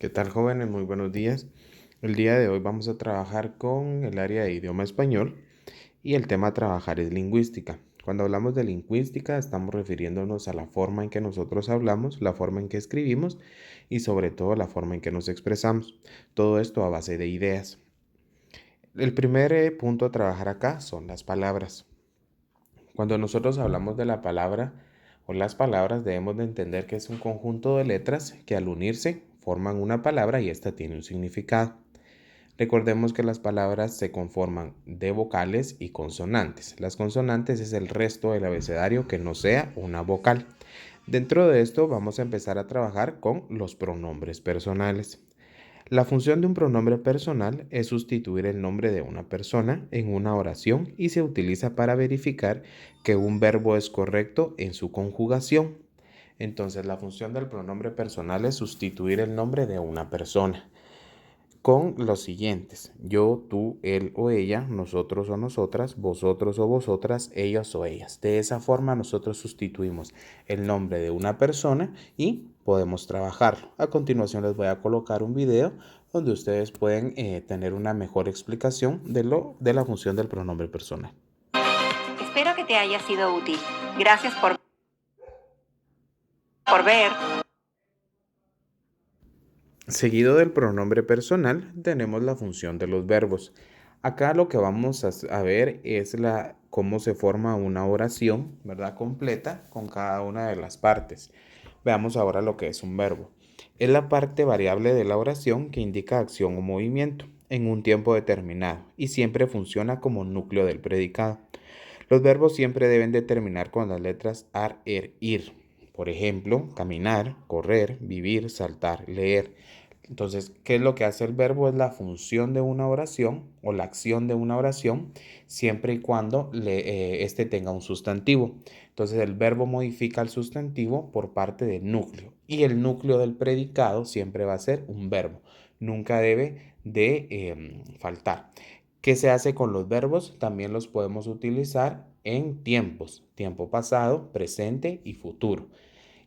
¿Qué tal, jóvenes? Muy buenos días. El día de hoy vamos a trabajar con el área de idioma español y el tema a trabajar es lingüística. Cuando hablamos de lingüística estamos refiriéndonos a la forma en que nosotros hablamos, la forma en que escribimos y sobre todo la forma en que nos expresamos. Todo esto a base de ideas. El primer punto a trabajar acá son las palabras. Cuando nosotros hablamos de la palabra o las palabras debemos de entender que es un conjunto de letras que al unirse forman una palabra y esta tiene un significado. Recordemos que las palabras se conforman de vocales y consonantes. Las consonantes es el resto del abecedario que no sea una vocal. Dentro de esto vamos a empezar a trabajar con los pronombres personales. La función de un pronombre personal es sustituir el nombre de una persona en una oración y se utiliza para verificar que un verbo es correcto en su conjugación. Entonces, la función del pronombre personal es sustituir el nombre de una persona con los siguientes: yo, tú, él o ella, nosotros o nosotras, vosotros o vosotras, ellos o ellas. De esa forma nosotros sustituimos el nombre de una persona y podemos trabajarlo. A continuación les voy a colocar un video donde ustedes pueden tener una mejor explicación de la función del pronombre personal. Espero que te haya sido útil. Gracias por ver. Seguido del pronombre personal tenemos la función de los verbos. Acá lo que vamos a ver es cómo se forma una oración, ¿verdad? Completa con cada una de las partes. Veamos ahora lo que es un verbo. Es la parte variable de la oración que indica acción o movimiento en un tiempo determinado y siempre funciona como núcleo del predicado. Los verbos siempre deben de terminar con las letras ar, er, ir. Por ejemplo, caminar, correr, vivir, saltar, leer. Entonces, ¿qué es lo que hace el verbo? Es la función de una oración o la acción de una oración siempre y cuando este tenga un sustantivo. Entonces, el verbo modifica el sustantivo por parte del núcleo y el núcleo del predicado siempre va a ser un verbo. Nunca debe de faltar. ¿Qué se hace con los verbos? También los podemos utilizar en tiempos: tiempo pasado, presente y futuro.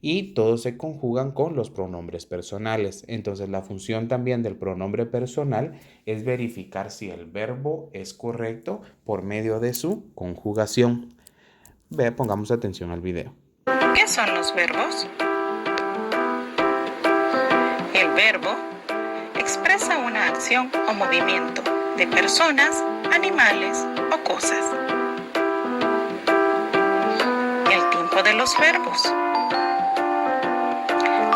Y todos se conjugan con los pronombres personales. Entonces, la función también del pronombre personal es verificar si el verbo es correcto por medio de su conjugación. Pongamos atención al video. ¿Qué son los verbos? El verbo expresa una acción o movimiento de personas, animales o cosas. El tiempo de los verbos.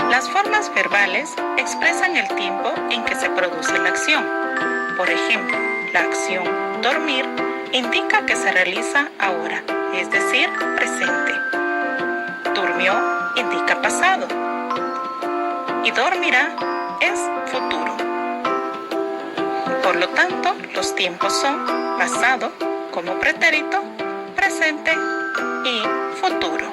Las formas verbales expresan el tiempo en que se produce la acción. Por ejemplo, la acción dormir indica que se realiza ahora, es decir, presente. Durmió indica pasado y dormirá es futuro. Por lo tanto, los tiempos son pasado como pretérito, presente y futuro.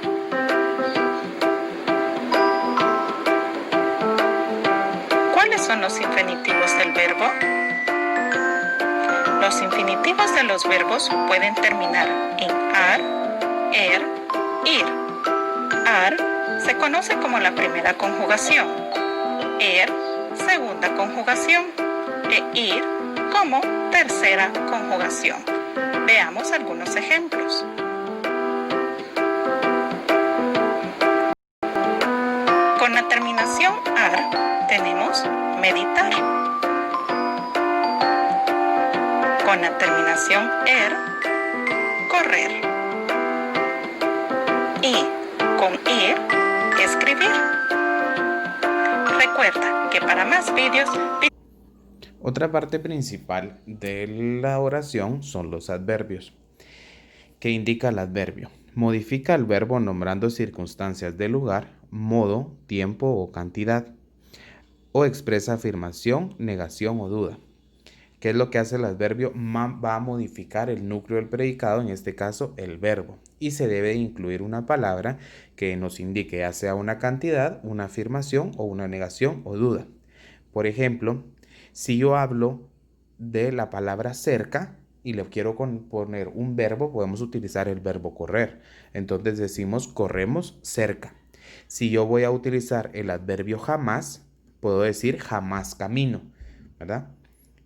¿Cuáles son los infinitivos del verbo? Los infinitivos de los verbos pueden terminar en ar, er, ir. Ar se conoce como la primera conjugación, er, segunda conjugación e ir como tercera conjugación. Veamos algunos ejemplos. Con la terminación ar tenemos meditar. Con la terminación er, correr. Y con ir, escribir. Recuerda que para más vídeos... Otra parte principal de la oración son los adverbios. ¿Qué indica el adverbio? Modifica el verbo nombrando circunstancias de lugar, modo, tiempo o cantidad. O expresa afirmación, negación o duda. ¿Qué es lo que hace el adverbio? Va a modificar el núcleo del predicado, en este caso el verbo. Y se debe incluir una palabra que nos indique ya sea una cantidad, una afirmación o una negación o duda. Por ejemplo, si yo hablo de la palabra cerca y le quiero poner un verbo, podemos utilizar el verbo correr. Entonces decimos corremos cerca. Si yo voy a utilizar el adverbio jamás puedo decir jamás camino, ¿verdad?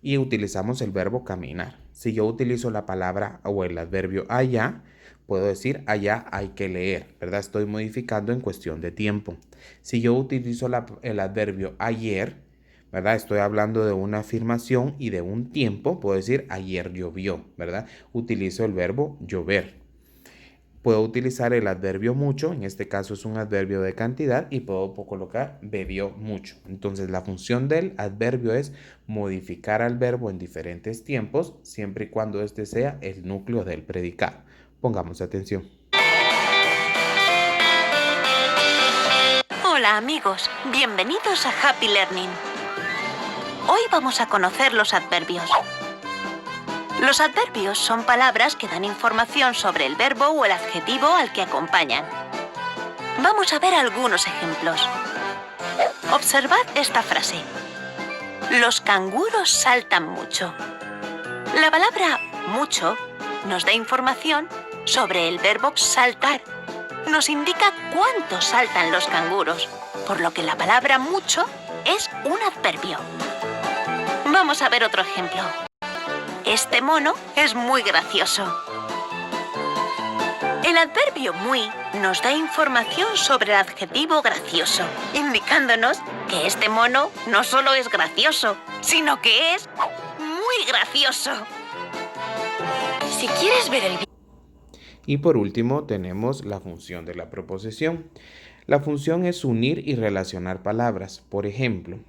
Y utilizamos el verbo caminar. Si yo utilizo la palabra o el adverbio allá, puedo decir allá hay que leer, ¿verdad? Estoy modificando en cuestión de tiempo. Si yo utilizo el adverbio ayer, ¿verdad? Estoy hablando de una afirmación y de un tiempo, puedo decir ayer llovió, ¿verdad? Utilizo el verbo llover. Puedo utilizar el adverbio mucho, en este caso es un adverbio de cantidad, y puedo colocar bebió mucho. Entonces la función del adverbio es modificar al verbo en diferentes tiempos, siempre y cuando este sea el núcleo del predicado. Pongamos atención. Hola amigos, bienvenidos a Happy Learning. Hoy vamos a conocer los adverbios. Los adverbios son palabras que dan información sobre el verbo o el adjetivo al que acompañan. Vamos a ver algunos ejemplos. Observad esta frase. Los canguros saltan mucho. La palabra mucho nos da información sobre el verbo saltar. Nos indica cuánto saltan los canguros, por lo que la palabra mucho es un adverbio. Vamos a ver otro ejemplo. Este mono es muy gracioso. El adverbio muy nos da información sobre el adjetivo gracioso, indicándonos que este mono no solo es gracioso, sino que es muy gracioso. Si quieres ver el video. Y por último tenemos la función de la preposición. La función es unir y relacionar palabras. Por ejemplo,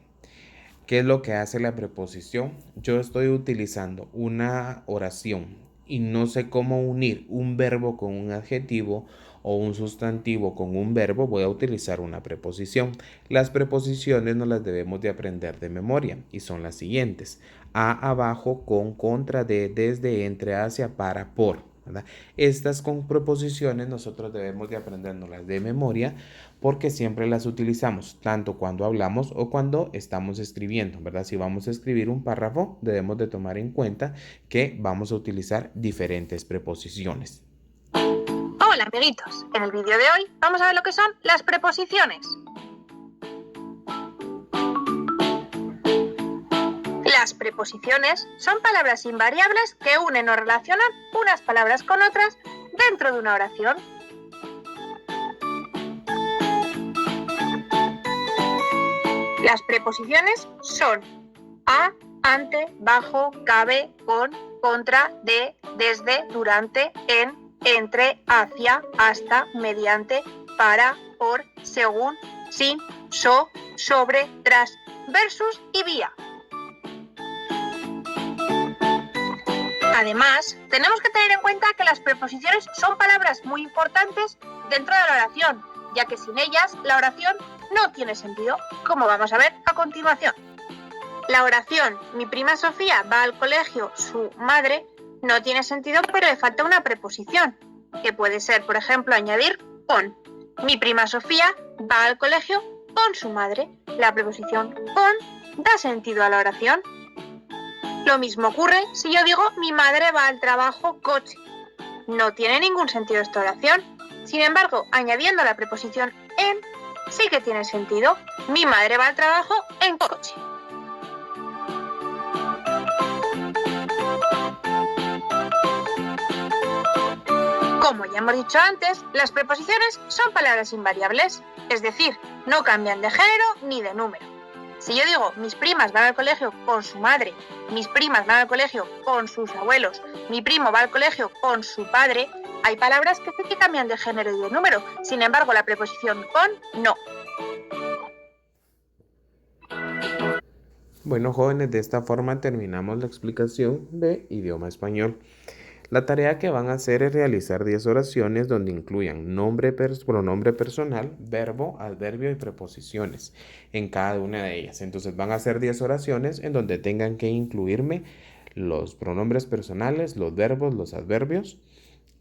¿qué es lo que hace la preposición? Yo estoy utilizando una oración y no sé cómo unir un verbo con un adjetivo o un sustantivo con un verbo, voy a utilizar una preposición. Las preposiciones nos las debemos de aprender de memoria y son las siguientes. A, abajo, con, contra, de, desde, entre, hacia, para, por. ¿Verdad? Estas con preposiciones nosotros debemos de aprendérnoslas de memoria porque siempre las utilizamos tanto cuando hablamos o cuando estamos escribiendo, ¿verdad? Si vamos a escribir un párrafo, debemos de tomar en cuenta que vamos a utilizar diferentes preposiciones. Hola amiguitos, en el vídeo de hoy vamos a ver lo que son las preposiciones. Las preposiciones son palabras invariables que unen o relacionan unas palabras con otras dentro de una oración. Las preposiciones son a, ante, bajo, cabe, con, contra, de, desde, durante, en, entre, hacia, hasta, mediante, para, por, según, sin, sobre, tras, versus y vía. Además, tenemos que tener en cuenta que las preposiciones son palabras muy importantes dentro de la oración, ya que sin ellas la oración no tiene sentido, como vamos a ver a continuación. La oración mi prima Sofía va al colegio, su madre, no tiene sentido, pero le falta una preposición, que puede ser, por ejemplo, añadir con. Mi prima Sofía va al colegio con su madre. La preposición con da sentido a la oración. Lo mismo ocurre si yo digo mi madre va al trabajo coche. No tiene ningún sentido esta oración. Sin embargo, añadiendo la preposición en, sí que tiene sentido. Mi madre va al trabajo en coche. Como ya hemos dicho antes, las preposiciones son palabras invariables, es decir, no cambian de género ni de número. Si yo digo mis primas van al colegio con su madre, mis primas van al colegio con sus abuelos, mi primo va al colegio con su padre, hay palabras que sí que cambian de género y de número, sin embargo la preposición con no. Bueno, jóvenes, de esta forma terminamos la explicación de idioma español. La tarea que van a hacer es realizar 10 oraciones donde incluyan pronombre personal, verbo, adverbio y preposiciones en cada una de ellas. Entonces van a hacer 10 oraciones en donde tengan que incluirme los pronombres personales, los verbos, los adverbios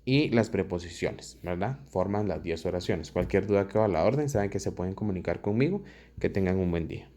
y las preposiciones, ¿verdad? Forman las 10 oraciones. Cualquier duda que va a la orden, saben que se pueden comunicar conmigo. Que tengan un buen día.